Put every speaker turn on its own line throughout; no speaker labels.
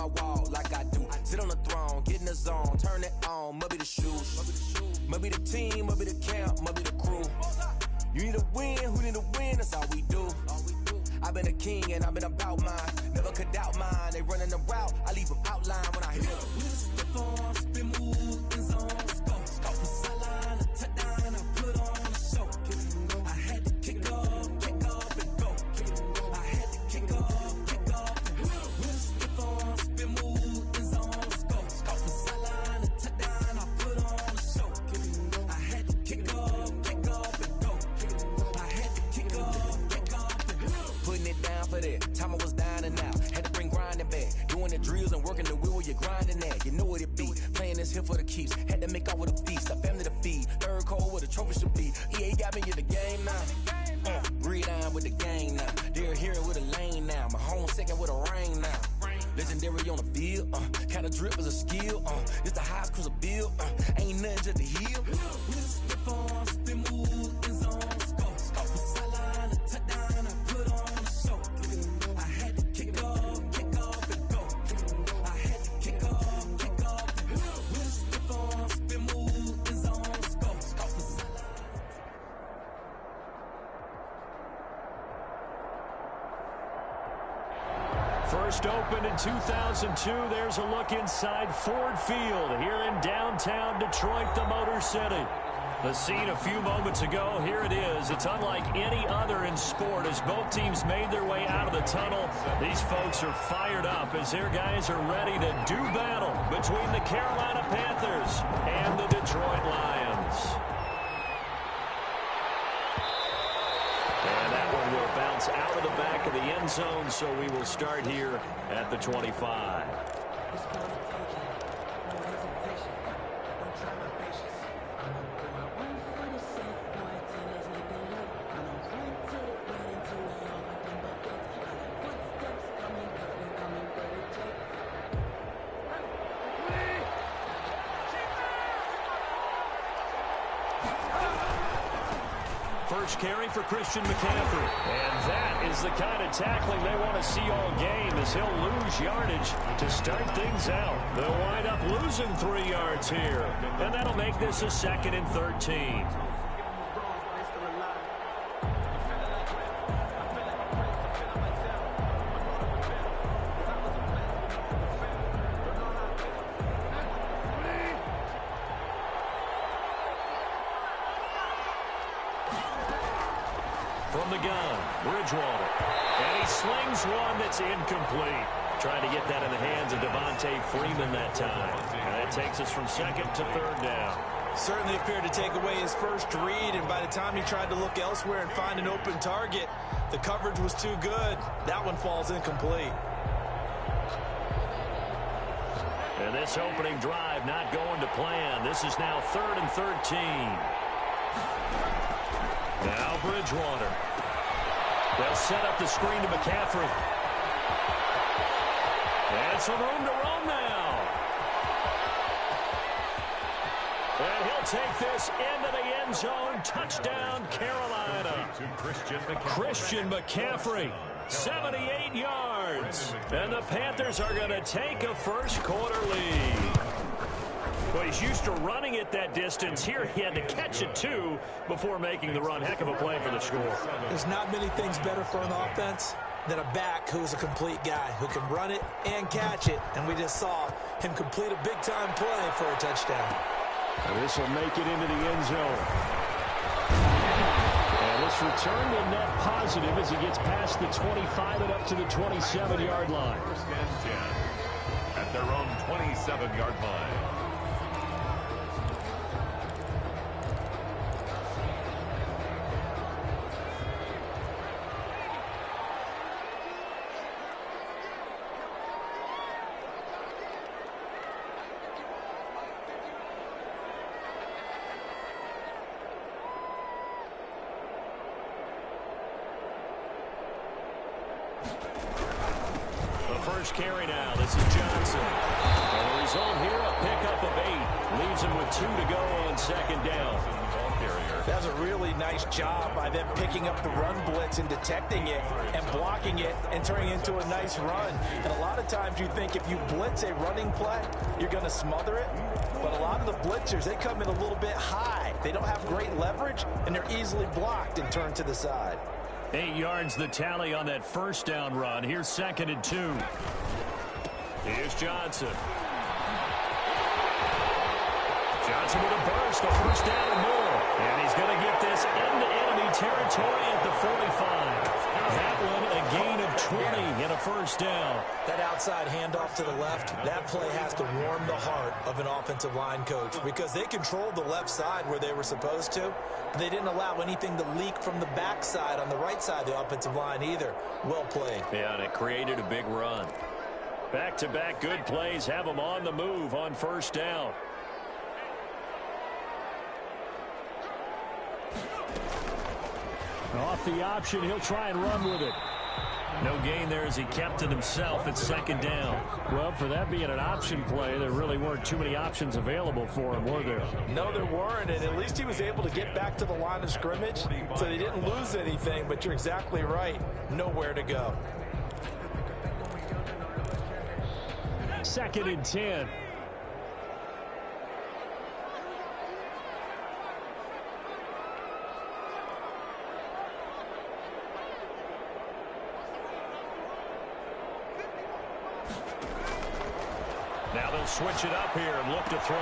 walk like I do. Sit on the throne, get in the zone, turn it on. Must be the shoes, must be the team, must be the camp, must be the crew. You need a win, who need a win? That's all we do. I've been a king and I've been about mine. Never could doubt mine. They running the route, I leave them outline when I hit them. Step on, spin move, in zone, go. Go from sideline to touchdown, I put on a show. I had to kick off and go. I had to kick off and go. Step on, spin move, in zone, go. Go from sideline to touchdown, I put on a show. I had to kick off and go. I had to kick off and go. Putting it down for that. Time I was down and out. Had to bring grinding back. Doing the drills and working the wheel where you're grinding at. You know what it be. Playing this here for the keeps. Had to make off with a feast. A family to feed. Third cold where the trophy should be. EA got me in the game now. Breathe down with the game now. They're here with a lane now. My home second with a rain now. Legendary on the field. Kinda drip is a skill. It's the highest cruiser bill. Ain't nothing just to heal. Step on, spin move, in zone, go. Go from sideline to touchdown, I put on a show. I had to kick off and go. I had to kick off and go. Step on, spin move, in zone, go. Go from sideline.
First opened in 2002. There's a look inside Ford Field here in downtown Detroit, the Motor City. The scene a few moments ago, here it is. It's unlike any other in sport as both teams made their way out of the tunnel. These folks are fired up as their guys are ready to do battle between the Carolina Panthers and the Detroit Lions. And that one will bounce out of the back of the end zone, so we will start here at the 25. First carry for Christian McCaffrey. And that is the kind of tackling they want to see all game as he'll lose yardage to start things out. They'll wind up losing 3 yards here. And that'll make this a 2nd and 13. From the gun, Bridgewater. And he slings one that's incomplete. Trying to get that in the hands of Devontae Freeman that time. And that takes us from 2nd to 3rd down.
Certainly appeared to take away his first read, and by the time he tried to look elsewhere and find an open target, the coverage was too good. That one falls incomplete.
And this opening drive not going to plan. This is now 3rd and 13. Now Bridgewater. They'll set up the screen to McCaffrey. And some room to roam now. And he'll take this into the end zone. Touchdown, Carolina. Christian McCaffrey, 78 yards. And the Panthers are going to take a first quarter lead. Well, he's used to running it that distance. Here he had to catch it, too, before making the run. Heck of a play for the score.
There's not many things better for an offense than a back who's a complete guy who can run it and catch it. And we just saw him complete a big-time play for a touchdown.
And this will make it into the end zone. And this return will net positive as he gets past the 25 and up to the 27-yard line.
First and 10 at their own 27-yard line.
First carry now. This is Johnson. And the result here, a pickup of 8. Leaves him with 2 to go on 2nd down.
carrier.
That was a really nice job by them picking up the run blitz and detecting it and blocking it and turning it into a nice run. And a lot of times you think if you blitz a running play, you're going to smother it. But a lot of the blitzers, they come in a little bit high. They don't have great leverage, and they're easily blocked and turned to the side.
8 yards the tally on that first down run. Here's 2nd and 2. Here's Johnson. Johnson with a burst, a first down and more. And he's going to get this into enemy territory at the 45. That one a gain of 20 and a first down.
That outside handoff to the left, that play has to warm the heart of an offensive line coach because they controlled the left side where they were supposed to. They didn't allow anything to leak from the backside on the right side of the offensive line either. Well played.
Yeah, and it created a big run. Back-to-back good plays have them on the move on first down. Off the option, he'll try and run with it. No gain there as he kept it himself at 2nd down. Well, for that being an option play, there really weren't too many options available for him, were there?
No, there weren't, and at least he was able to get back to the line of scrimmage, so they didn't lose anything, but you're exactly right. Nowhere to go.
2nd and 10. Now they'll switch it up here and look to throw.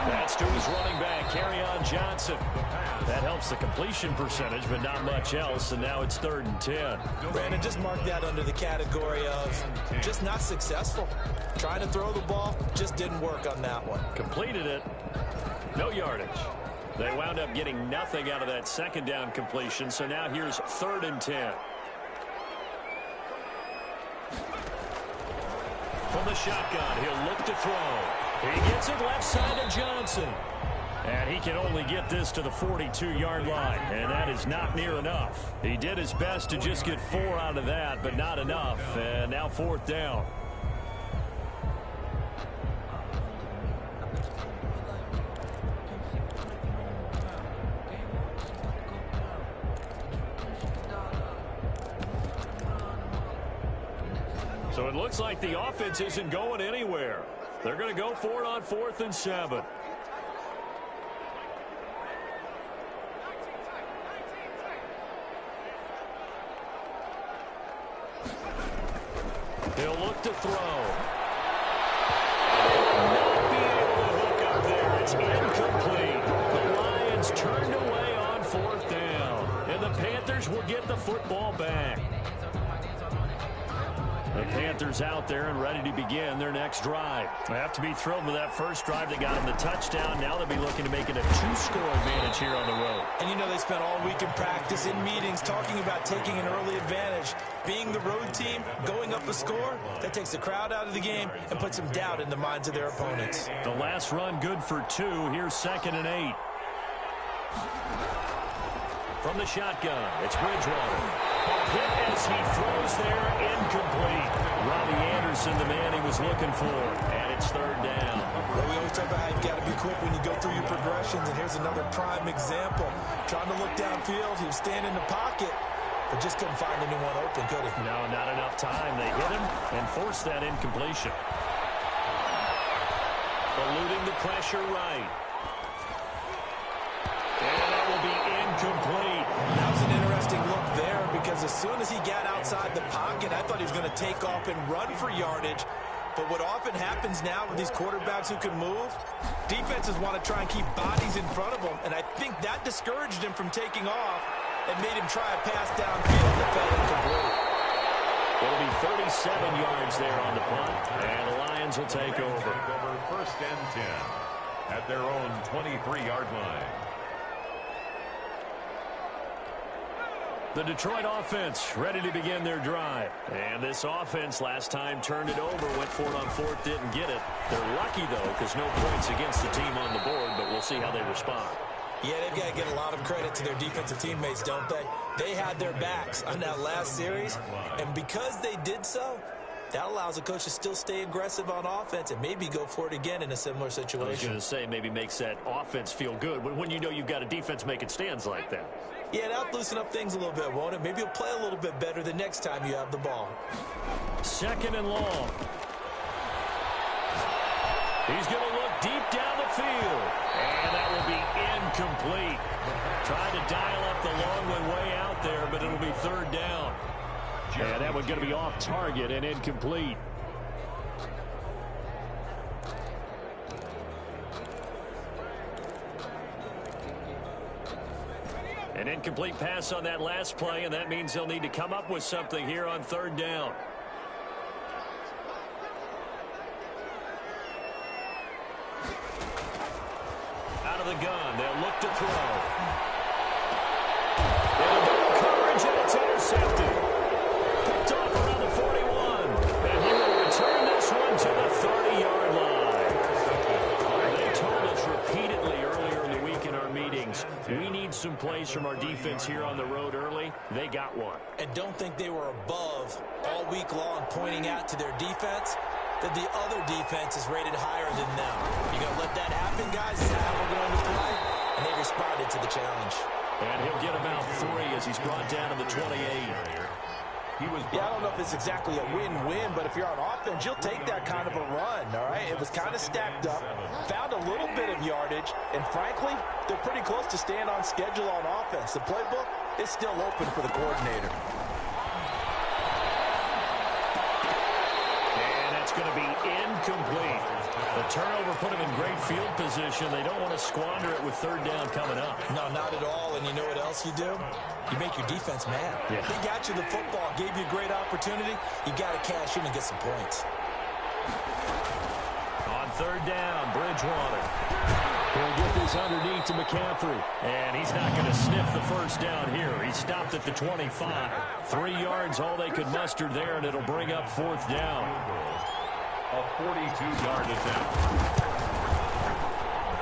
That's to his running back, Kerryon Johnson. That helps the completion percentage, but not much else, and now it's 3rd and 10.
Brandon, just mark that under the category of just not successful. Trying to throw the ball, just didn't work on that one.
Completed it. No yardage. They wound up getting nothing out of that 2nd down completion, so now here's 3rd and 10. From the shotgun, he'll look to throw. He gets it left side to Johnson. And he can only get this to the 42-yard line, and that is not near enough. He did his best to just get 4 out of that, but not enough. And now 4th down. So it looks like the offense isn't going anywhere. They're going to go for it on 4th and 7. He'll look to throw. Not be able to hook up there. It's incomplete. The Lions turned away on 4th down. And the Panthers will get the football back. The Panthers out there and ready to begin their next drive. They have to be thrilled with that first drive. They got them the touchdown. Now they'll be looking to make it a 2-score advantage here on the road.
And you know they spent all week in practice, in meetings, talking about taking an early advantage. Being the road team, going up a score, that takes the crowd out of the game and puts some doubt in the minds of their opponents.
The last run good for 2. Here's 2nd and 8. From the shotgun, it's Bridgewater. Hit as he throws there, incomplete. Robbie Anderson, the man he was looking for, and it's 3rd down.
Well, we always talk about how you've got to be quick when you go through your progressions, and here's another prime example. Trying to look downfield, he was standing in the pocket, but just couldn't find anyone open, could he?
No, not enough time. They hit him and forced that incompletion. Eluding the pressure right. And that will be incomplete.
That was an interesting look there because as soon as he got outside the pocket, I thought he was going to take off and run for yardage. But what often happens now with these quarterbacks who can move, defenses want to try and keep bodies in front of them, and I think that discouraged him from taking off and made him try a pass downfield that fell incomplete.
It'll be 37 yards there on the punt, and the Lions will take over.
1st and 10 at their own 23-yard line.
The Detroit offense ready to begin their drive. And this offense last time turned it over, went for it on 4th, didn't get it. They're lucky, though, because no points against the team on the board, but we'll see how they respond.
Yeah, they've got to get a lot of credit to their defensive teammates, don't they? They had their backs on that last series, and because they did so, That allows the coach to still stay aggressive on offense and maybe go for it again in a similar situation.
I was going to say maybe makes that offense feel good when you know you've got a defense making stands like that.
Yeah, that'll loosen up things a little bit, won't it? Maybe you'll play a little bit better the next time you have the ball.
2nd and long. He's going to look deep down the field. And that will be incomplete. Trying to dial up the long one way out there, but it'll be 3rd down. And that one's going to be off target and incomplete. An incomplete pass on that last play, and that means they'll need to come up with something here on 3rd down. Out of the gun, they'll look to throw. It'll go coverage, and it's intercepted. Picked off around the 41. And he will return this one to the 30-yard line. They told us repeatedly earlier in the week in our meetings, we need some plays from our defense here on the road early. They got one.
And don't think they were above all week long pointing out to their defense that the other defense is rated higher than them. You going to let that happen, guys? Is that how we're going to play? And they responded to the challenge.
And he'll get about 3 as he's brought down to the 28.
Yeah, I don't know if it's exactly a win-win, but if you're on offense, you'll take that kind of a run, all right? It was kind of stacked up, found a little bit of yardage, and frankly, they're pretty close to staying on schedule on offense. The playbook is still open for the coordinator.
And that's going to be incomplete. The turnover put them in great field position. They don't want to squander it with 3rd down coming up.
No, not at all. And you know what else you do? You make your defense mad.
Yeah.
They got you the football, gave you a great opportunity. You got to cash in and get some points.
On 3rd down, Bridgewater. He'll get this underneath to McCaffrey. And he's not going to sniff the 1st down here. He stopped at the 25. 3 yards, all they could muster there, and it'll bring up 4th down.
A 42-yard attempt.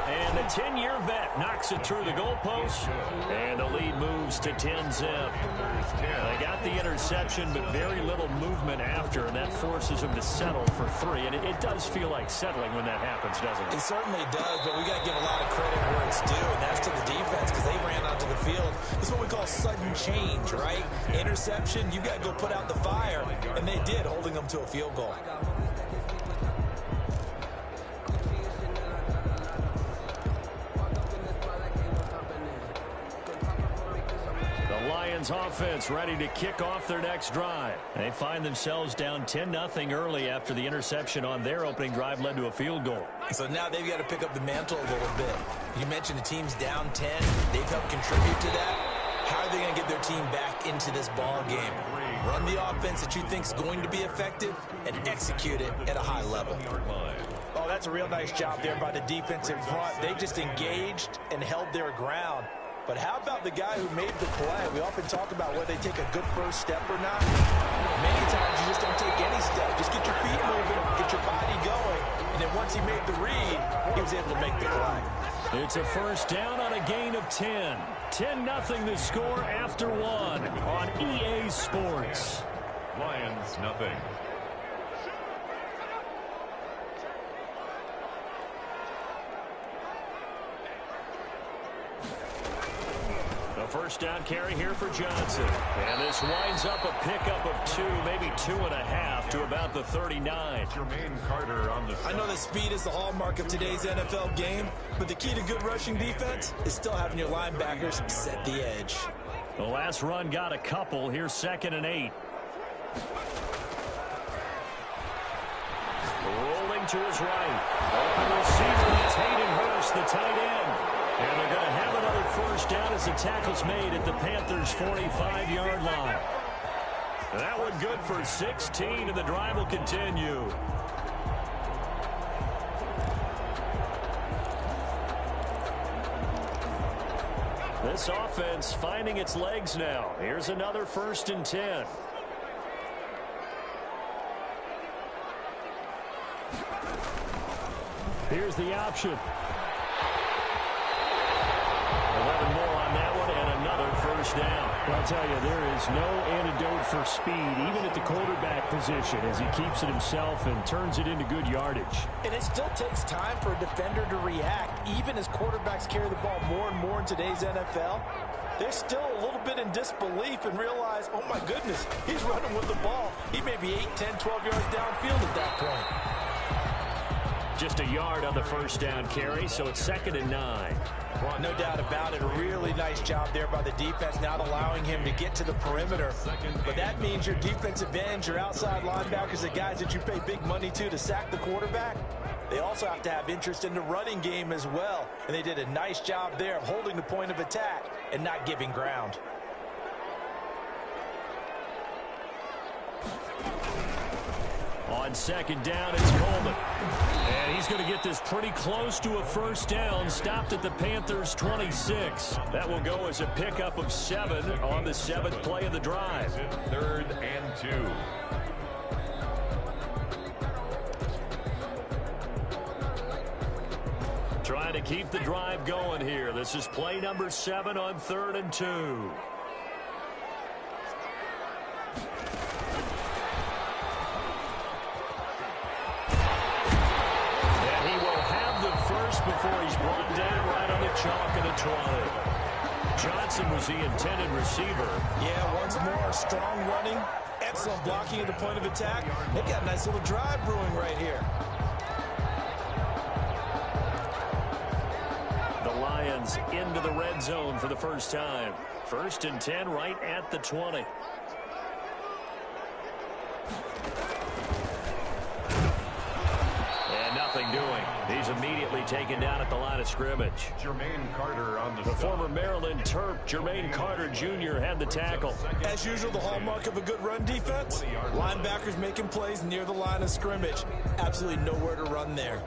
And the 10-year vet knocks it through the goalpost, and the lead moves to 10-zip. They got the interception, but very little movement after, and that forces them to settle for 3. And it does feel like settling when that happens, doesn't it?
It certainly does, but we got to give a lot of credit where it's due, and that's to the defense because they ran onto the field. This is what we call sudden change, right? Interception, you got to go put out the fire, and they did, holding them to a field goal.
Offense ready to kick off their next drive. They find themselves down 10-0 early after the interception on their opening drive led to a field goal.
So now they've got to pick up the mantle a little bit. You mentioned the team's down 10. They've helped contribute to that. How are they going to get their team back into this ball game? Run the offense that you think is going to be effective and execute it at a high level. Oh, that's a real nice job there by the defense in front. They just engaged and held their ground. But how about the guy who made the play? We often talk about whether they take a good first step or not. Many times you just don't take any step. Just get your feet moving, get your body going. And then once he made the read, he was able to make the play.
It's a 1st down on a gain of 10. 10-0 the score after 1 on EA Sports.
Lions, nothing.
First down carry here for Johnson. And this winds up a pickup of 2, maybe 2.5 to about the 39.
Jermaine Carter on the
I know that speed is the hallmark of today's NFL game, but the key to good rushing defense is still having your linebackers set the edge.
The last run got a couple. Here's 2nd and 8. Rolling to his right. Open receiver, that's Hayden Hurst, the tight end. And they're going to have another 1st down as the tackle's made at the Panthers' 45-yard line. That one good for 16, and the drive will continue. This offense finding its legs now. Here's another 1st and 10. Here's the option. 11 more on that one, and another 1st down.
Well, I'll tell you, there is no antidote for speed, even at the quarterback position, as he keeps it himself and turns it into good yardage.
And it still takes time for a defender to react. Even as quarterbacks carry the ball more and more in today's NFL, they're still a little bit in disbelief and realize, oh my goodness, he's running with the ball. He may be 8, 10, 12 yards downfield at that point.
Just a yard on the first down carry, so it's 2nd and 9.
No doubt about it. A really nice job there by the defense, not allowing him to get to the perimeter. But that means your defensive ends, your outside linebackers, the guys that you pay big money to sack the quarterback, they also have to have interest in the running game as well. And they did a nice job there of holding the point of attack and not giving ground.
On 2nd down, it's Coleman. And he's going to get this pretty close to a first down, stopped at the Panthers' 26. That will go as a pickup of 7 on the 7th play of the drive.
3rd and 2.
Trying to keep the drive going here. This is play number 7 on 3rd and 2. Before he's brought down right on the chalk of the 20. Johnson was the intended receiver.
Yeah, once more, strong running, excellent blocking at the point of attack. They've got a nice little drive brewing right here.
The Lions into the red zone for the first time. 1st and 10 right at the 20. Doing. He's immediately taken down at the line of scrimmage.
Jermaine Carter on the
former Maryland Terp, Jermaine Carter Jr. had the tackle.
As usual, the hallmark of a good run defense, linebackers making plays near the line of scrimmage. Absolutely nowhere to run there.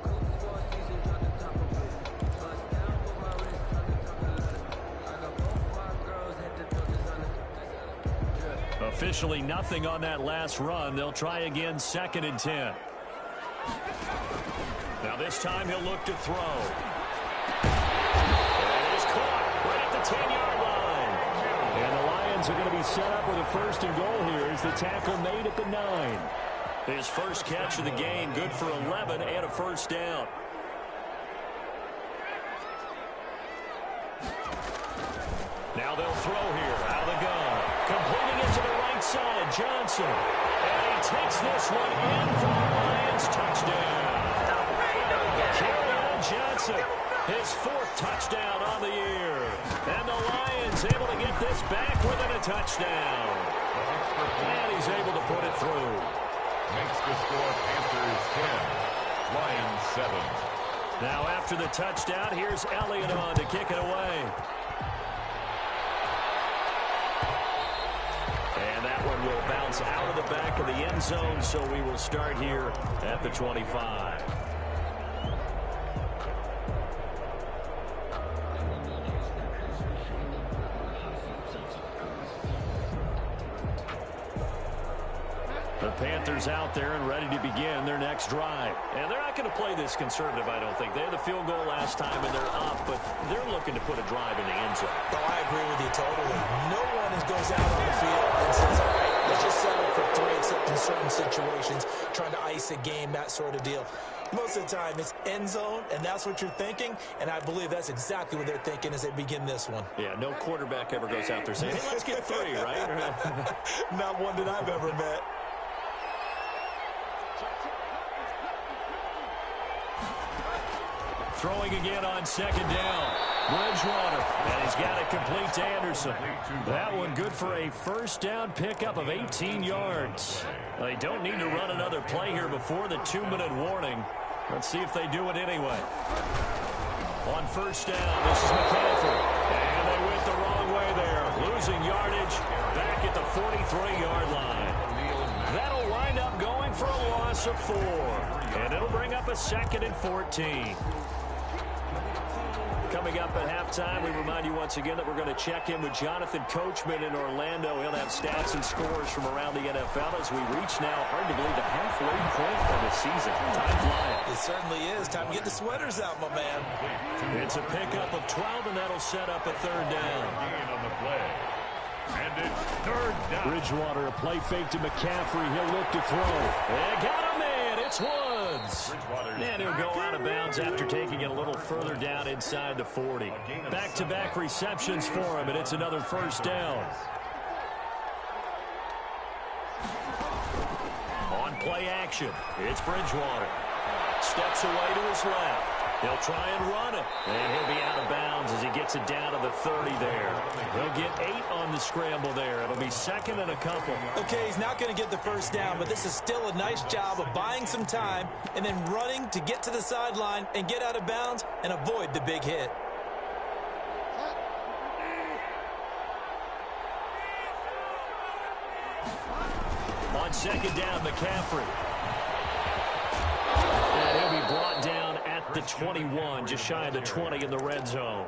Officially nothing on that last run. They'll try again 2nd and 10. Now this time he'll look to throw. And it is caught right at the 10-yard line.
And the Lions are going to be set up with a 1st and goal here as the tackle made at the 9.
His first catch of the game, good for 11 and a first down. Now they'll throw here out of the gun. Completing it to the right side, Johnson. And he takes this one in for the Lions touchdown. Johnson, his 4th touchdown on the year. And the Lions able to get this back within a touchdown. And he's able to put it through.
Makes the score Panthers 10, Lions 7.
Now after the touchdown, here's Elliott on to kick it away. And that one will bounce out of the back of the end zone, so we will start here at the 25. The Panthers out there and ready to begin their next drive. And they're not going to play this conservative, I don't think. They had the field goal last time, and they're up, but they're looking to put a drive in the end zone.
Oh, I agree with you totally. No one goes out on the field and says, all right, let's just settle for 3 except in certain situations, trying to ice a game, that sort of deal. Most of the time, it's end zone, and that's what you're thinking, and I believe that's exactly what they're thinking as they begin this one.
Yeah, no quarterback ever goes out there saying, hey, let's get 3, right?
Not one that I've ever met.
Throwing again on 2nd down. Bridgewater, and he's got it complete to Anderson. That one good for a first down pickup of 18 yards. They don't need to run another play here before the 2-minute warning. Let's see if they do it anyway. On 1st down, this is McCaffrey. And they went the wrong way there. Losing yardage back at the 43-yard line. That'll wind up going for a loss of 4. And it'll bring up a 2nd and 14. Coming up at halftime, we remind you once again that we're going to check in with Jonathan Coachman in Orlando. He'll have stats and scores from around the NFL as we reach now, hard to believe, the halfway point of the season. Time flying.
It certainly is. Time to get the sweaters out, my man.
It's a pickup of 12, and that'll set up a 3rd down.
Gain on the play. And it's third down.
Bridgewater, a play fake to McCaffrey. He'll look to throw.
They got him in. It's Woods. And he'll go out of bounds after taking it a little further down inside the 40. Back-to-back receptions for him, and it's another first down. On play action, it's Bridgewater. Steps away to his left. He'll try and run it. And he'll be out of bounds as he gets it down to the 30 there. He'll get 8 on the scramble there. It'll be second and a couple.
Okay, he's not going to get the first down, but this is still a nice job of buying some time and then running to get to the sideline and get out of bounds and avoid the big hit.
On second down, McCaffrey. And he'll be brought down at the 21, just shy of the 20 in the red zone.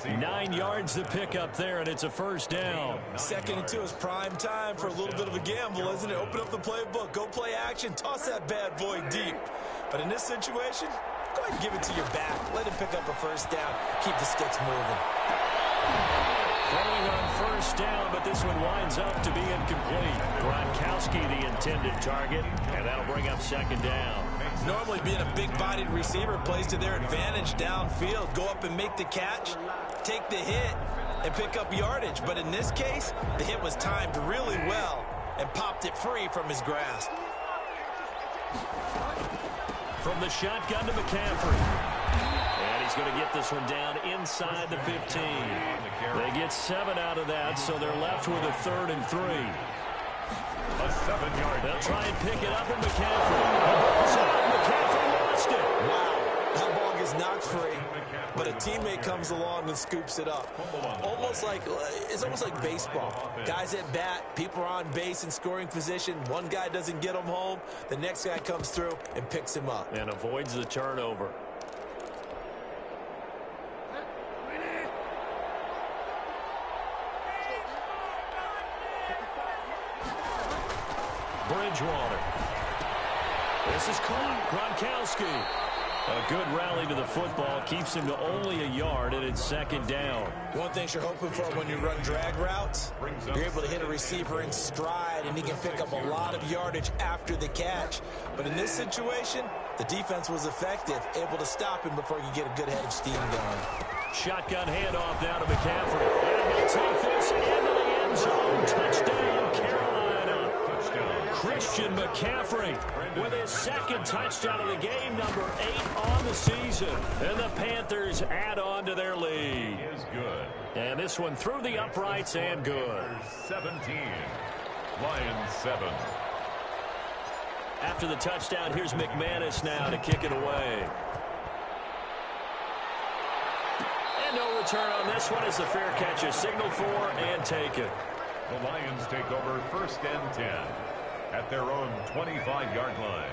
9 yards to pick up there, and it's a first down.
2nd and 2 is prime time for a little bit of a gamble, isn't it? Open up the playbook, go play action, toss that bad boy deep. But in this situation, go ahead and give it to your back. Let him pick up a first down. Keep the sticks moving.
Throwing on first down, but this one winds up to be incomplete. Gronkowski the intended target, and that'll bring up second down.
Normally being a big-bodied receiver plays to their advantage downfield. Go up and make the catch, take the hit, and pick up yardage. But in this case, the hit was timed really well and popped it free from his grasp.
From the shotgun to McCaffrey. And he's going to get this one down inside the 15. They get 7 out of that, so they're left with a 3rd and 3.
A 7-yard.
They'll try and pick it up, and McCaffrey lost it.
Wow, that ball gets knocked free, but a teammate comes along and scoops it up. It's almost like baseball. Guys at bat, people are on base in scoring position. One guy doesn't get him home. The next guy comes through and picks him up.
And avoids the turnover. Bridgewater. This is caught. Gronkowski. A good rally to the football. Keeps him to only a yard, and it's second down.
One thing you're hoping for when you run drag routes, you're able to hit a receiver in stride, and he can pick up a lot of yardage after the catch. But in this situation, the defense was effective, able to stop him before you get a good head of steam going.
Shotgun handoff now to McCaffrey. And he'll take this into the end zone. Touchdown, Carolina. Christian McCaffrey with his 2nd touchdown of the game, number 8 on the season. And the Panthers add on to their lead.
Is good.
And this one through the uprights and good.
17. Lions 7.
After the touchdown, here's McManus now to kick it away. And no return on this one as the fair catch is signaled for and taken.
The Lions take over 1st and 10 at their own 25-yard line.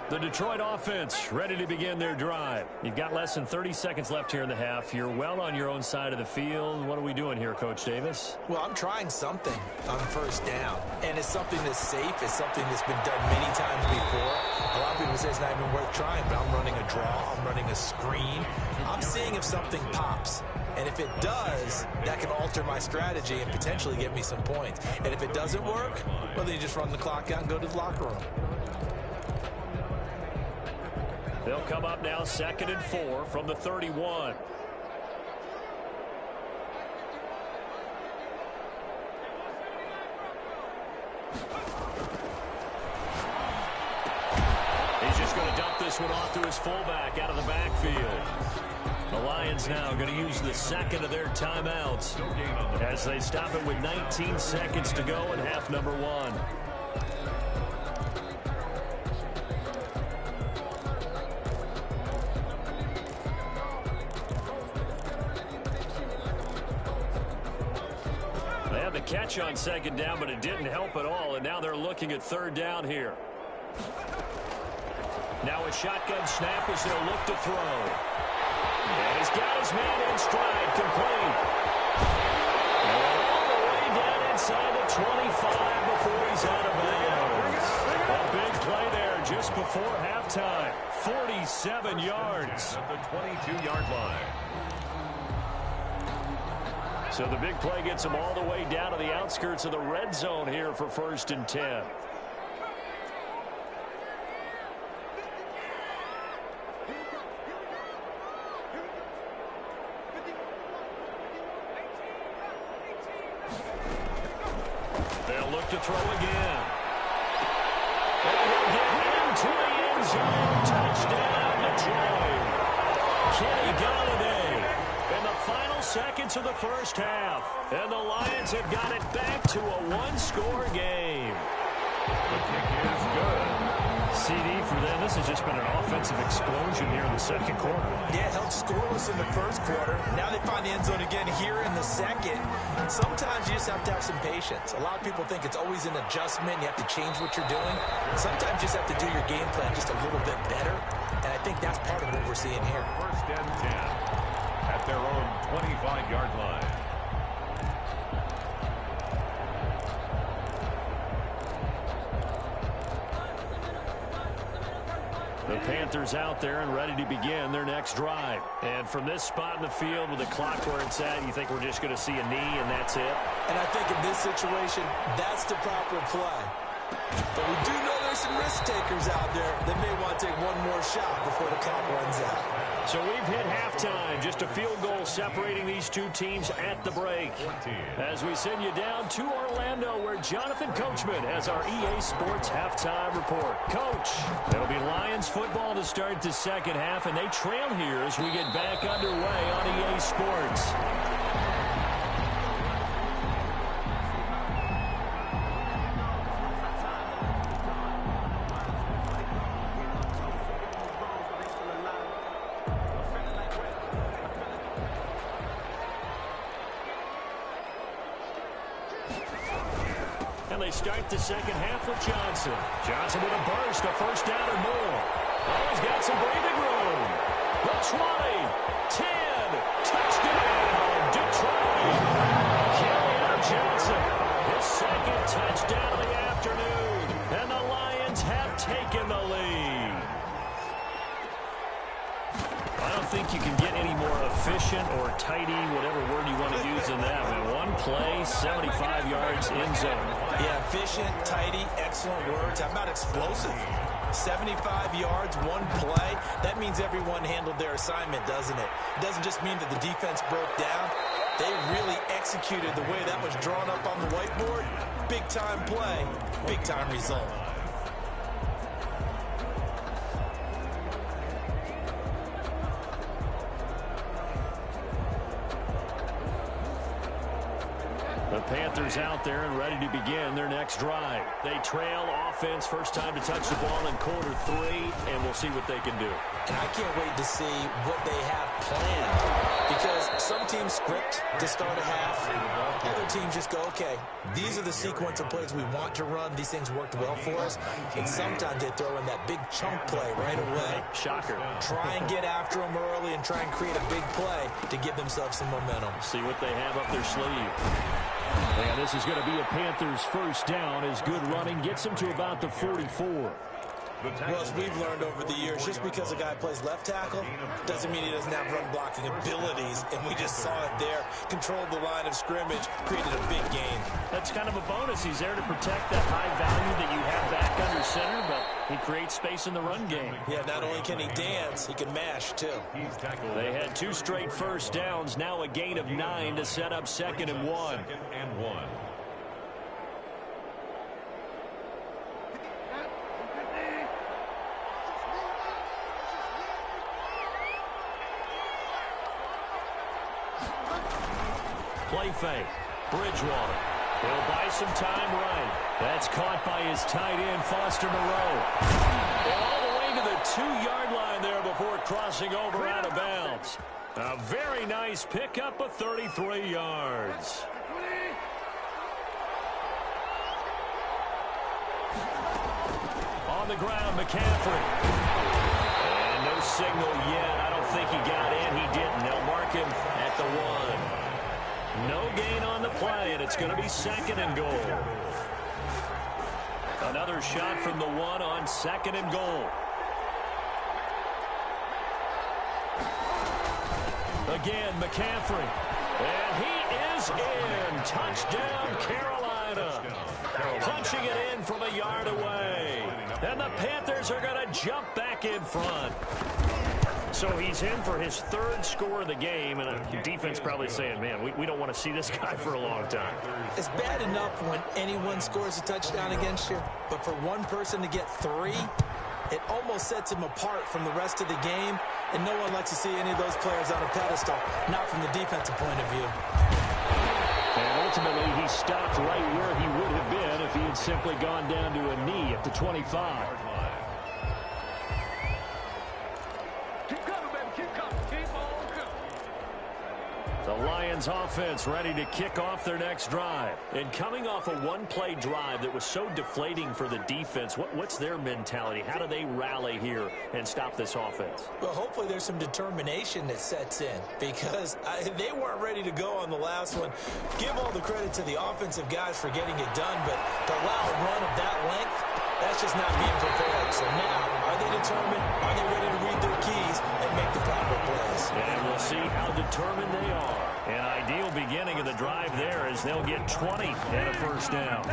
The Detroit offense ready to begin their drive. You've got less than 30 seconds left here in the half. You're well on your own side of the field. What are we doing here, Coach Davis?
Well, I'm trying something on first down, and it's something that's safe. It's something that's been done many times before. A lot of people say it's not even worth trying, but I'm running a draw. I'm running a screen. I'm seeing if something pops. And if it does, that can alter my strategy and potentially get me some points. And if it doesn't work, well, then you just run the clock out and go to the locker room.
They'll come up now 2nd and 4 from the 31. He's just going to dump this one off to his fullback out of the backfield. The Lions now going to use the 2nd of their timeouts as they stop it with 19 seconds to go in half number 1. They had the catch on 2nd down, but it didn't help at all, and now they're looking at 3rd down here. Now a shotgun snap as they'll look to throw. And he's got his man in stride, complete. And all the way down inside the 25 before he's out of bounds. A big play there just before halftime. 47 yards.
At the 22-yard line.
So the big play gets them all the way down to the outskirts of the red zone here for 1st and 10. They'll look to throw again. And he'll get into the end zone. Touchdown, Detroit. Kenny Golladay in the final seconds of the first half. And the Lions have got it back to a one-score game.
The kick is good.
CD for them. This has just been an offensive explosion here in the second quarter.
Yeah, held scoreless in the first quarter. Now they find the end zone again here in the second. Sometimes you just have to have some patience. A lot of people think it's always an adjustment. You have to change what you're doing. Sometimes you just have to do your game plan just a little bit better. And I think that's part of what we're seeing here.
1st and 10 at their own 25-yard line.
The Panthers out there and ready to begin their next drive. And from this spot in the field with the clock where it's at, you think we're just going to see a knee and that's it?
And I think in this situation, that's the proper play. But we do know there's some risk takers out there that may want to take one more shot before the clock runs out.
So we've hit halftime. Just a field goal separating these two teams at the break. As we send you down to Orlando, where Jonathan Coachman has our EA Sports halftime report. Coach, it'll be Lions football to start the second half, and they trail here as we get back underway on EA Sports. And they start the second half with Johnson. Johnson with a burst, a first down or more. Oh, he's got some breathing room. The 20, 10, touchdown, Detroit. Kerryon Johnson, his second touchdown of the afternoon. And the Lions have taken the lead. I don't think you can get any more efficient or tidy, whatever word you want to use in that. I mean, one play, 75 yards in zone.
Yeah, efficient, tidy, excellent words. How about explosive? 75 yards, one play. That means everyone handled their assignment, doesn't it? It doesn't just mean that the defense broke down. They really executed the way that was drawn up on the whiteboard. Big-time play, big-time result.
The Panthers out there and ready to begin their next drive. They trail offense, first time to touch the ball in quarter 3, and we'll see what they can do.
And I can't wait to see what they have planned, because some teams script to start a half. Other teams just go, okay, these are the sequence of plays we want to run. These things worked well for us. And sometimes they throw in that big chunk play right away.
Shocker.
Try and get after them early and try and create a big play to give themselves some momentum.
See what they have up their sleeve. And this is going to be a Panthers first down as good running gets them to about the 44.
Well, as we've learned over the years, just because a guy plays left tackle doesn't mean he doesn't have run blocking abilities, and we just saw it there. Controlled the line of scrimmage, created a big gain.
That's kind of a bonus. He's there to protect that high value that you have back under center, but he creates space in the run game.
Yeah, not only can he dance, he can mash, too.
They had 2 straight first downs, now a gain of 9 to set up 2nd and 1. Play fake. Bridgewater. He'll buy some time right. That's caught by his tight end, Foster Moreau. And all the way to the 2-yard line there before crossing over out of bounds. A very nice pickup of 33 yards. On the ground, McCaffrey. And no signal yet. I don't think he got in. He didn't. They'll mark him at the 1. No gain on the play, and it's going to be 2nd and goal. Another shot from the 1 on 2nd and goal. Again, McCaffrey. And he is in. Touchdown, Carolina. Punching it in from a yard away. And the Panthers are going to jump back in front. So he's in for his third score of the game, and the defense probably saying, man, we don't want to see this guy for a long time.
It's bad enough when anyone scores a touchdown against you, but for one person to get 3, it almost sets him apart from the rest of the game, and no one likes to see any of those players on a pedestal, not from the defensive point of view.
And ultimately, he stopped right where he would have been if he had simply gone down to a knee at the 25. The Lions offense ready to kick off their next drive. And coming off a one-play drive that was so deflating for the defense, what's their mentality? How do they rally here and stop this offense?
Well, hopefully there's some determination that sets in because they weren't ready to go on the last one. Give all the credit to the offensive guys for getting it done, but to allow a run of that length, that's just not being prepared. So now, are they determined? Are they ready to read their keys and make the proper plays?
And we'll see how determined they are. An ideal beginning of the drive there as they'll get 20 and a first down.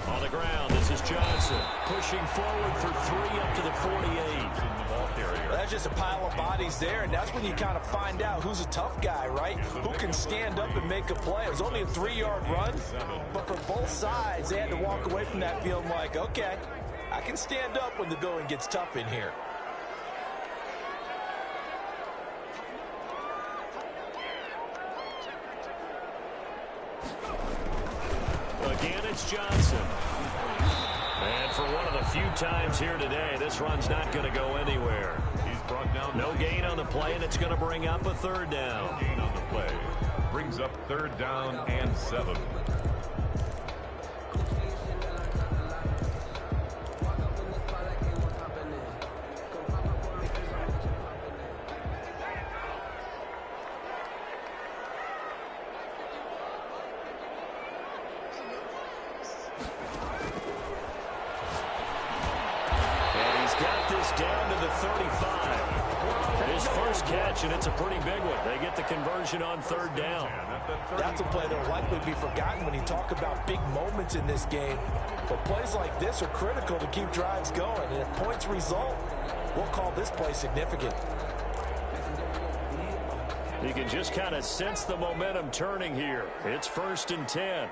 On the ground, this is Johnson pushing forward for 3 up to the 48.
That's just a pile of bodies there, and that's when you kind of find out who's a tough guy, right? Who can stand up and make a play. It was only a 3-yard run, but for both sides, they had to walk away from that feeling like, okay, I can stand up when the going gets tough in here.
Again, it's Johnson. And for one of the few times here today, this run's not going to go anywhere.
He's brought down.
No gain on the play, and it's going to bring up a third down.
Gain on the play. Brings up 3rd down and 7.
Down to the 35. His first catch, and it's a pretty big one. They get the conversion on 3rd down.
That's a play that will likely be forgotten when you talk about big moments in this game. But plays like this are critical to keep drives going. And if points result, we'll call this play significant.
You can just kind of sense the momentum turning here. It's 1st and 10.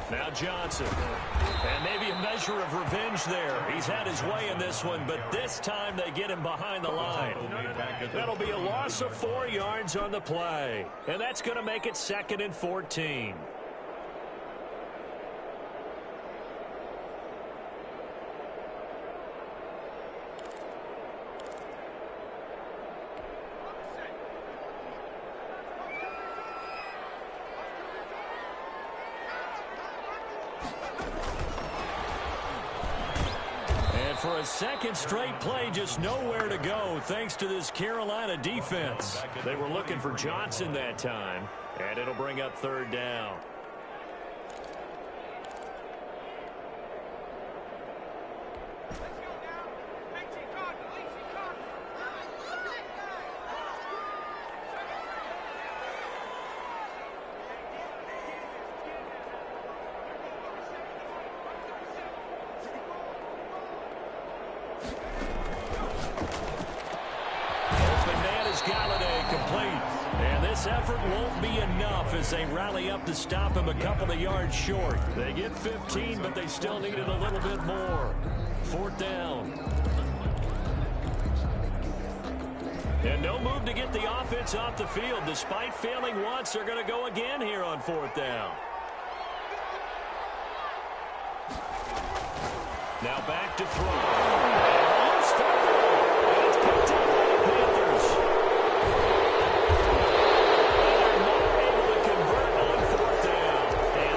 Now Johnson. And maybe a measure of revenge there. He's had his way in this one, but this time they get him behind the line. That'll be a loss of 4 yards on the play. And that's going to make it 2nd and 14. For a second straight play, just nowhere to go thanks to this Carolina defense. They were looking for Johnson that time, and it'll bring up 3rd down. This effort won't be enough as they rally up to stop him a couple of yards short. They get 15, but they still needed a little bit more. 4th down. And no move to get the offense off the field. Despite failing once, they're going to go again here on 4th down. Now back to throw. And loose football. And it's picked up by the Panthers.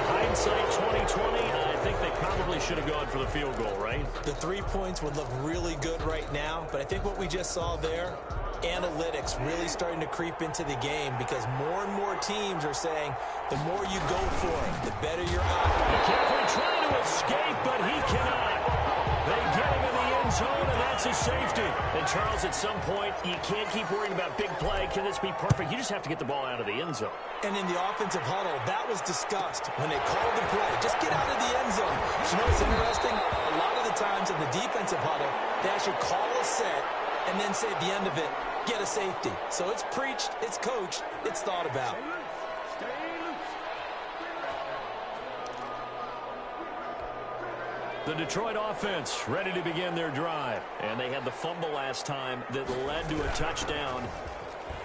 Hindsight 2020, I think they probably should have gone for the field goal, right?
The 3 points would look really good right now, but I think what we just saw there analytics really starting to creep into the game because more and more teams are saying the more you go for it, the better your odds.
McCaffrey trying to escape, but he cannot. They get him in the end zone, and that's a safety. And, Charles, at some point, you can't keep worrying about big play. Can this be perfect? You just have to get the ball out of the end zone.
And in the offensive huddle, that was discussed when they called the play. Just get out of the end zone. But you know what's interesting? A lot of the times in the defensive huddle, they actually call a set and then say at the end of it, get a safety. So it's preached, it's coached, it's thought about.
The Detroit offense ready to begin their drive. And they had the fumble last time that led to a touchdown.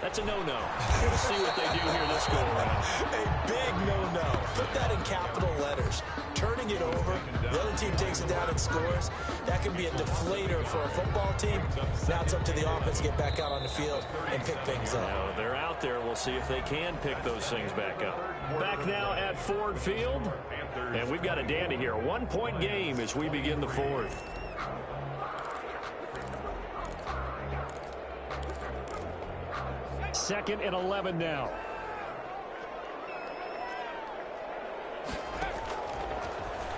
That's a no-no. We'll see what they do here this go-around.
A big no-no. Put that in capital letters. Turning it over, the other team takes it down and scores. That can be a deflator for a football team. Now it's up to the offense to get back out on the field and pick things up.
Now they're out there. We'll see if they can pick those things back up. Back now at Ford Field. And we've got a dandy here. 1-point game as we begin the fourth. Second and 11 now.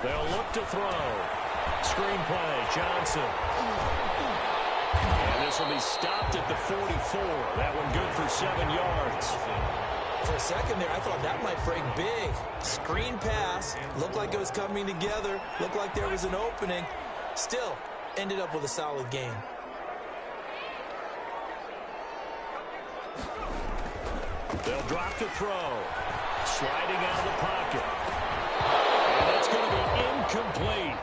They'll look to throw. Screenplay, Johnson. And this will be stopped at the 44. That one good for 7 yards.
For a second there, I thought that might break big. Screen pass. Looked like it was coming together. Looked like there was an opening. Still, ended up with a solid game.
They'll drop to throw. Sliding out of the pocket. And that's going to be incomplete.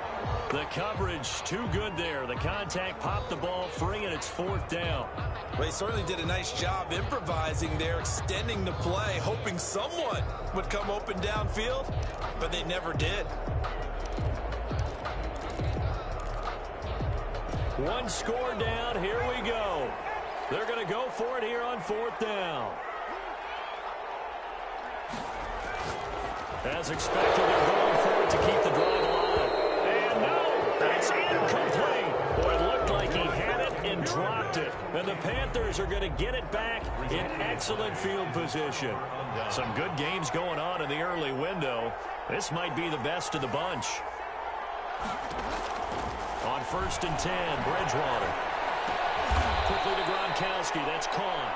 The coverage too good there. The contact popped the ball free, and it's 4th down.
Well, he certainly did a nice job improvising there, extending the play, hoping someone would come open downfield, but they never did.
One score down. Here we go. They're going to go for it here on 4th down. As expected, they're going for it to keep the drive alive. And no, that's incomplete. Boy, it looked like he had it and dropped it. And the Panthers are going to get it back in excellent field position. Some good games going on in the early window. This might be the best of the bunch. On 1st and 10, Bridgewater. Quickly to Gronkowski. That's caught.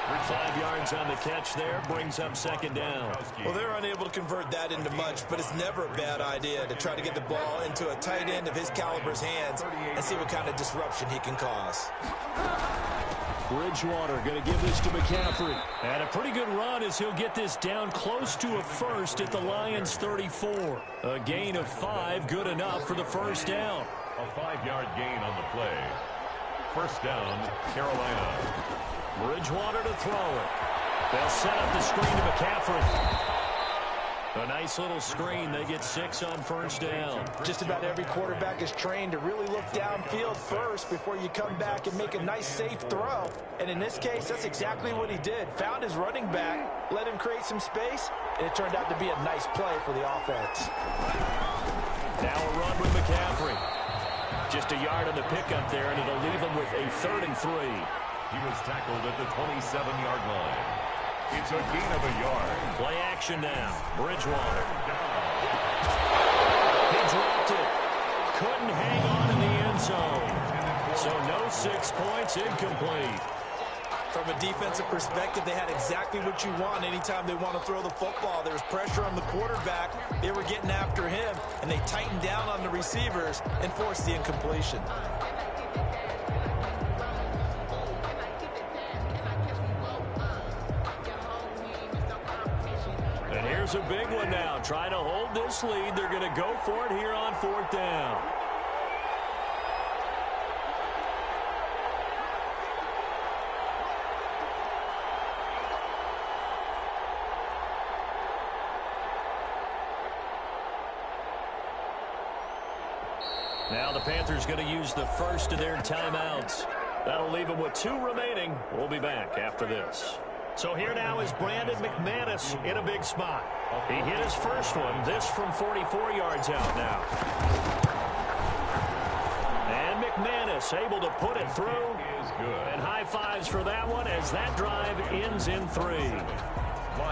5 yards on the catch there, brings up 2nd down.
Well, they're unable to convert that into much, but it's never a bad idea to try to get the ball into a tight end of his caliber's hands and see what kind of disruption he can cause.
Bridgewater going to give this to McCaffrey. And a pretty good run as he'll get this down close to a first at the Lions' 34. A gain of 5, good enough for the 1st down.
A 5-yard gain on the play. 1st down, Carolina.
Bridgewater to throw it. They'll set up the screen to McCaffrey. A nice little screen. They get 6 on 1st down.
Just about every quarterback is trained to really look downfield first before you come back and make a nice, safe throw. And in this case, that's exactly what he did. Found his running back, let him create some space, and it turned out to be a nice play for the offense.
Now a run with McCaffrey. Just a yard on the pickup there, and it'll leave him with a 3rd and 3.
He was tackled at the 27-yard line. It's a gain of a yard.
Play action now. Bridgewater. He dropped it. Couldn't hang on in the end zone. So no 6 points, incomplete.
From a defensive perspective, they had exactly what you want anytime they want to throw the football. There was pressure on the quarterback. They were getting after him, and they tightened down on the receivers and forced the incompletion.
And here's a big one now. Trying to hold this lead. They're going to go for it here on 4th down. Now the Panthers going to use the first of their timeouts. That'll leave them with 2 remaining. We'll be back after this. So here now is Brandon McManus in a big spot. He hit his first one. This from 44 yards out now. And McManus able to put it through.
is good.
And high fives for that one as that drive ends in 3.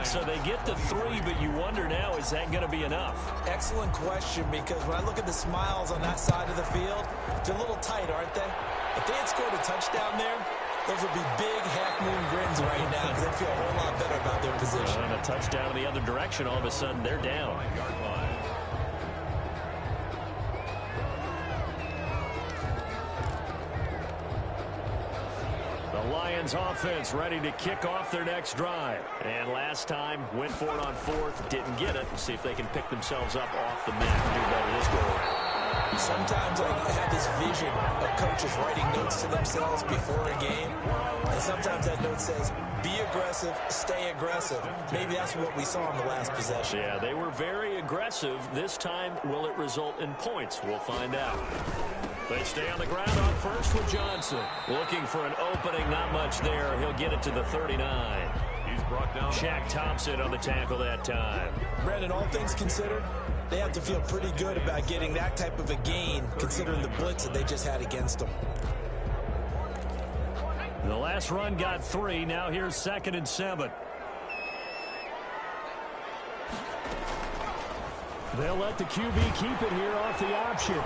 So they get the 3, but you wonder now, is that going to be enough?
Excellent question, because when I look at the smiles on that side of the field, they're a little tight, aren't they? If they had scored a touchdown there, those would be big half-moon grins right now because they feel a whole lot better about their position.
And a touchdown in the other direction, all of a sudden they're down. The Lions offense ready to kick off their next drive. And last time, went for it on 4th, didn't get it. See if they can pick themselves up off the mat and do better this go-around.
Sometimes I have this vision of coaches writing notes to themselves before a game. And sometimes that note says, be aggressive, stay aggressive. Maybe that's what we saw in the last possession.
Yeah, they were very aggressive. This time, will it result in points? We'll find out. They stay on the ground on first with Johnson. Looking for an opening, not much there. He'll get it to the 39.
He's brought down.
Shaq Thompson on the tackle that time.
Brandon, all things considered, they have to feel pretty good about getting that type of a gain, considering the blitz that they just had against them.
The last run got 3. Now here's 2nd and 7. They'll let the QB keep it here off the option.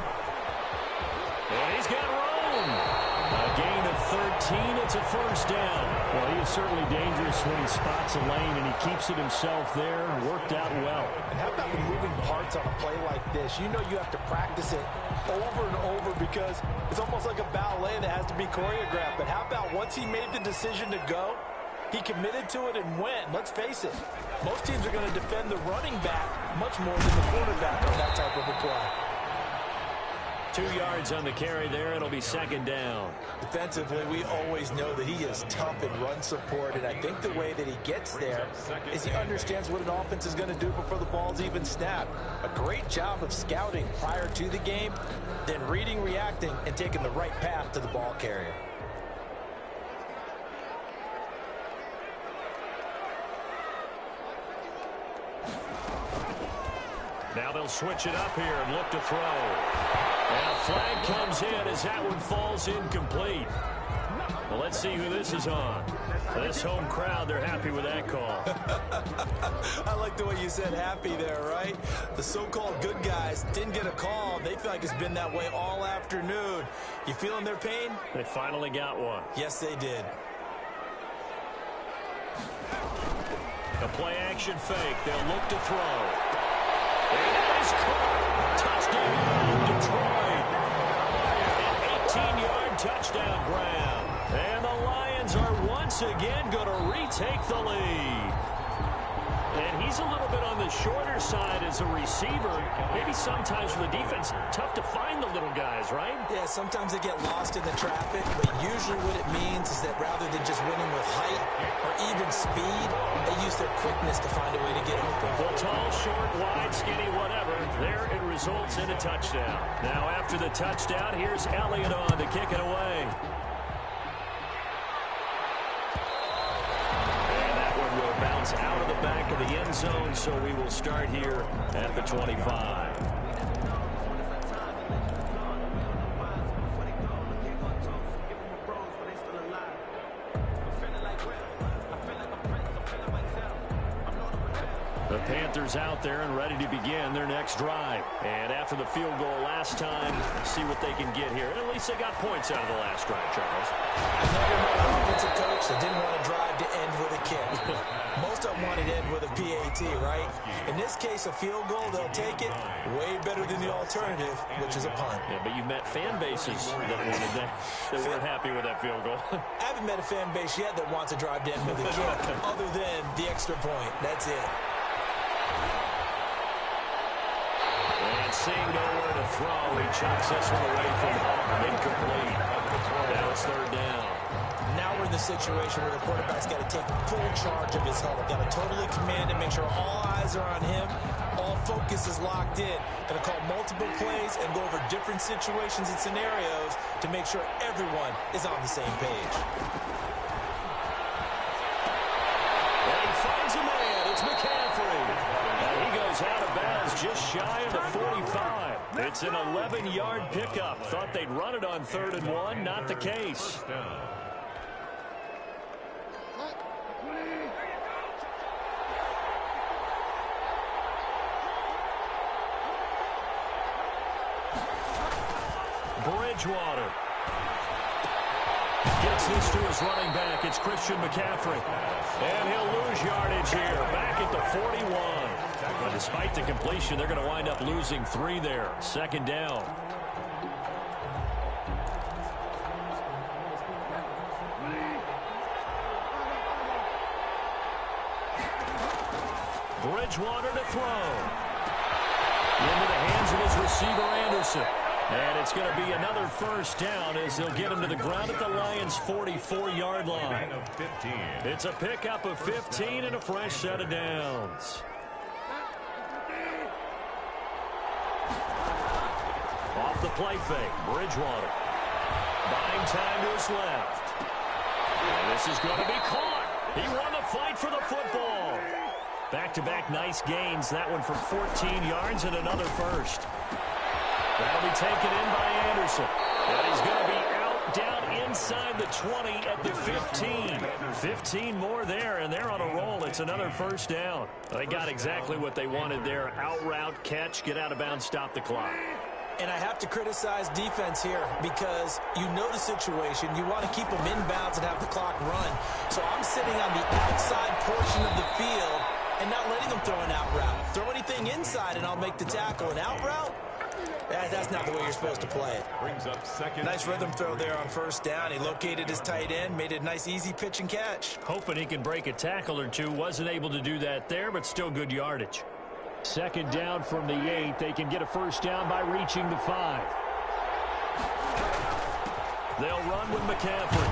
And he's got room. A gain of 13. It's a first down.
Well, he is certainly dangerous when he spots a lane, and he keeps it himself there. Worked out well.
And how about the moving parts on a play like this? You know you have to practice it over and over because it's almost like a ballet that has to be choreographed. But how about once he made the decision to go, he committed to it and went. Let's face it, most teams are going to defend the running back much more than the quarterback on that type of a play.
2 yards on the carry there. It'll be 2nd down.
Defensively, we always know that he is tough in run support, and I think the way that he gets there is he understands what an offense is going to do before the ball's even snapped. A great job of scouting prior to the game, then reading, reacting, and taking the right path to the ball carrier.
Now they'll switch it up here and look to throw. And a flag comes in as that one falls incomplete. Well, let's see who this is on. This home crowd, they're happy with that call.
I like the way you said happy there, right? The so-called good guys didn't get a call. They feel like it's been that way all afternoon. You feeling their pain?
They finally got one.
Yes, they did.
A play-action fake. They'll look to throw. And that is caught. Touchdown, Detroit. An 18-yard touchdown grab. And the Lions are once again going to retake the lead. And he's a little bit on the shorter side as a receiver. Maybe sometimes for the defense, tough to find the little guys, right?
Yeah, sometimes they get lost in the traffic, but usually what it means is that rather than just winning with height or even speed, they use their quickness to find a way to get open.
Well, tall, short, wide, skinny, whatever. There it results in a touchdown. Now after the touchdown, here's Elliott on to kick it away. Bounce out of the back of the end zone, so we will start here at the 25. The Panthers out there and ready to begin their next drive. And after the field goal last time, see what they can get here. And at least they got points out of the last drive, Charles.
I've never met an offensive coach that didn't want to drive to end with a kick. Most of them wanted to end with a PAT, right? In this case, a field goal, they'll take it. Way better than the alternative, which is a punt.
Yeah, but you met fan bases that wanted that weren't happy with that field goal.
I haven't met a fan base yet that wants to drive to end with a kick, other than the extra point. That's it.
And seeing nowhere to throw, he chucks this one away from home. Incomplete. Now it's 3rd down.
Now we're in the situation where the quarterback's got to take full charge of his huddle. Got to totally command it, make sure all eyes are on him. All focus is locked in. Going to call multiple plays and go over different situations and scenarios to make sure everyone is on the same page.
And he finds a man. It's McCaffrey. And he goes out of bounds just shy of the 45. It's an 11-yard pickup. Thought they'd run it on 3rd and 1. Not the case. Bridgewater gets this to his running back. It's Christian McCaffrey. And he'll lose yardage here. Back at the 41. But despite the completion, they're going to wind up losing 3 there. 2nd down. Bridgewater to throw. Into the hands of his receiver, Anderson. And it's going to be another 1st down as they'll get him to the ground at the Lions' 44-yard line. It's a pickup of 15 and a fresh set of downs. Off the play fake, Bridgewater. Buying time to his left. And this is going to be caught. He won the fight for the football. Back-to-back nice gains. That one for 14 yards and another 1st. That'll be taken in by Anderson. And he's going to be out down inside the 20 at the 15. 15 more there, and they're on a roll. It's another 1st down. They got exactly what they wanted there. Out route, catch, get out of bounds, stop the clock.
And I have to criticize defense here because you know the situation. You want to keep them inbounds and have the clock run. So I'm sitting on the outside portion of the field and not letting them throw an out route. Throw anything inside and I'll make the tackle. An out route? That's not the way you're supposed to play it.
Brings up 2nd.
Nice rhythm throw there on 1st down. He located his tight end, made it a nice easy pitch and catch.
Hoping he can break a tackle or two. Wasn't able to do that there, but still good yardage. 2nd down from the 8. They can get a 1st down by reaching the 5. They'll run with McCaffrey.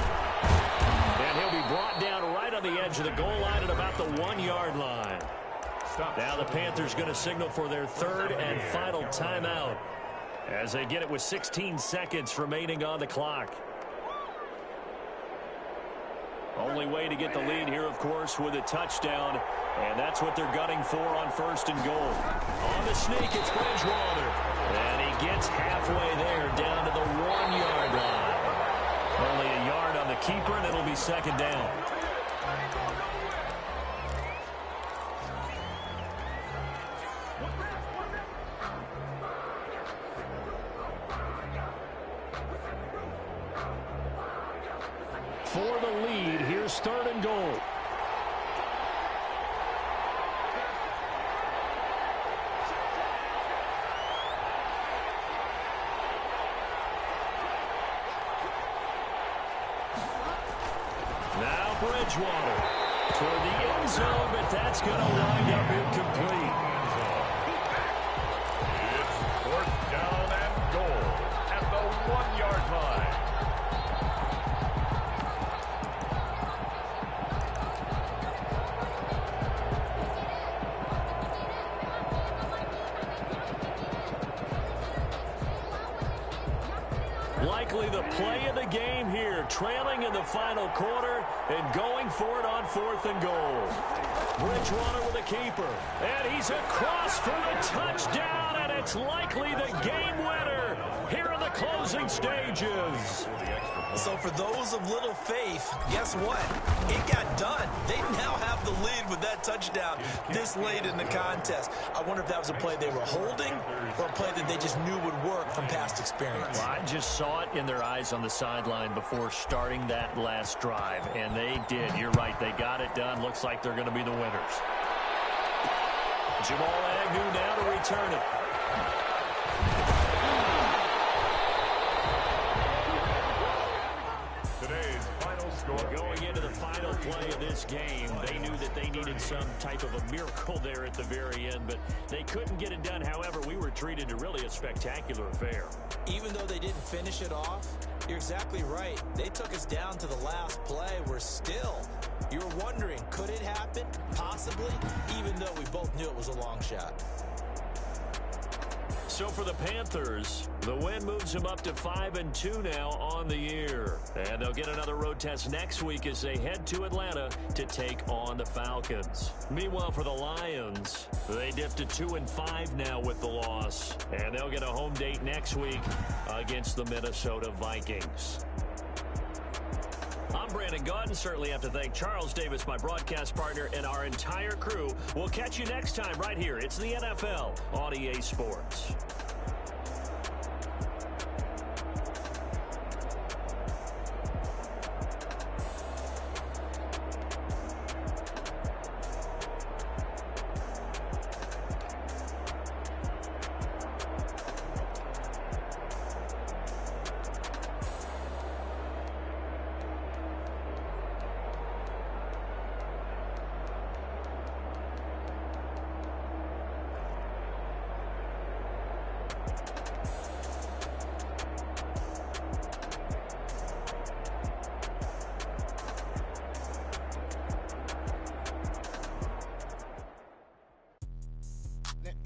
And he'll be brought down right on the edge of the goal line at about the 1-yard line. Now the Panthers going to signal for their 3rd and final timeout as they get it with 16 seconds remaining on the clock. Only way to get the lead here, of course, with a touchdown, and that's what they're gunning for on 1st and goal. On the sneak, it's Bridgewater, and he gets halfway there down to the 1-yard line. Only a yard on the keeper, and it'll be 2nd down. For the lead, here's 3rd and goal. Now Bridgewater toward the end zone, but that's going to wind up incomplete.
It's 4th down and goal at the 1-yard line.
Likely the play of the game here, trailing in the final quarter and going for it on 4th and goal. Bridgewater with a keeper, and he's across for the touchdown, and it's likely the game winner here in the closing stages.
So for those of little faith, guess what? It got done. They now have the lead with that touchdown this late in the contest. I wonder if that was a play they were holding or a play that they just knew would work from past experience.
Well, I just saw it in their eyes on the sideline before starting that last drive, and they did. You're right. They got it done. Looks like they're going to be the winners. Jamal Agnew now to return it. Going into the final play of this game, they knew that they needed some type of a miracle there at the very end, but they couldn't get it done. However, we were treated to really a spectacular affair.
Even though they didn't finish it off, you're exactly right. They took us down to the last play. We're still, you were wondering, could it happen? Possibly, even though we both knew it was a long shot.
So for the Panthers, the win moves moves them up to 5-2 now on the year. And they'll get another road test next week as they head to Atlanta to take on the Falcons. Meanwhile, for the Lions, they dipped to 2-5 now with the loss. And they'll get a home date next week against the Minnesota Vikings. I'm Brandon Gaudin. Certainly have to thank Charles Davis, my broadcast partner, and our entire crew. We'll catch you next time right here. It's the NFL on EA Sports.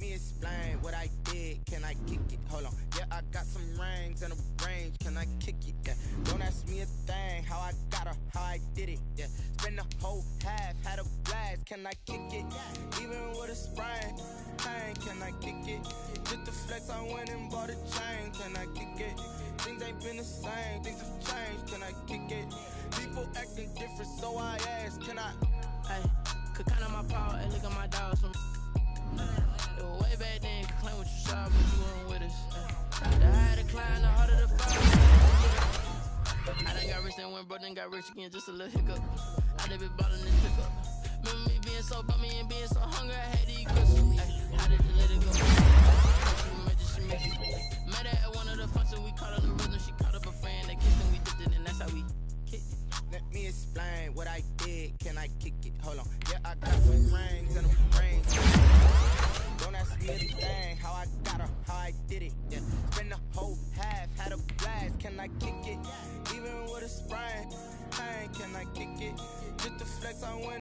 Explain what I did. Can I kick it? Hold on. Yeah, I got some rings and a range. Can I kick it? Yeah. Don't ask me a thing. How I got her, how I did it. Yeah. Spend the whole half, had a blast. Can I kick it? Even with a sprain, pain. Can I kick it? Just the flex, I went and bought a chain. Can I kick it? Things ain't been the same. Things have changed. Can I kick it? People acting different, so I asked. Can I?
Hey, could count on my power and look at my dogs from. It was way back then, could claim what you saw, but you weren't with us. The higher the climb, the harder the fall. I done got rich and went broke, then got rich again, just a little hiccup. I done been ballin' this pickup. Remember me being so bummy and being so hungry, I had to eat crystals. How did you let it go? She made it. Met her at one of the functions, we caught up the rhythm, she caught up a friend, they kissed and we dipped it, and that's how we kicked it.
Let me explain what I did. Can I kick it? Hold on. Yeah, I got some rings and a range. Don't ask me a thing. How I got her, how I did it. Yeah. Spend the whole half, had a blast. Can I kick it? Even with a sprain, pain. Can I kick it? Just the flex, I went.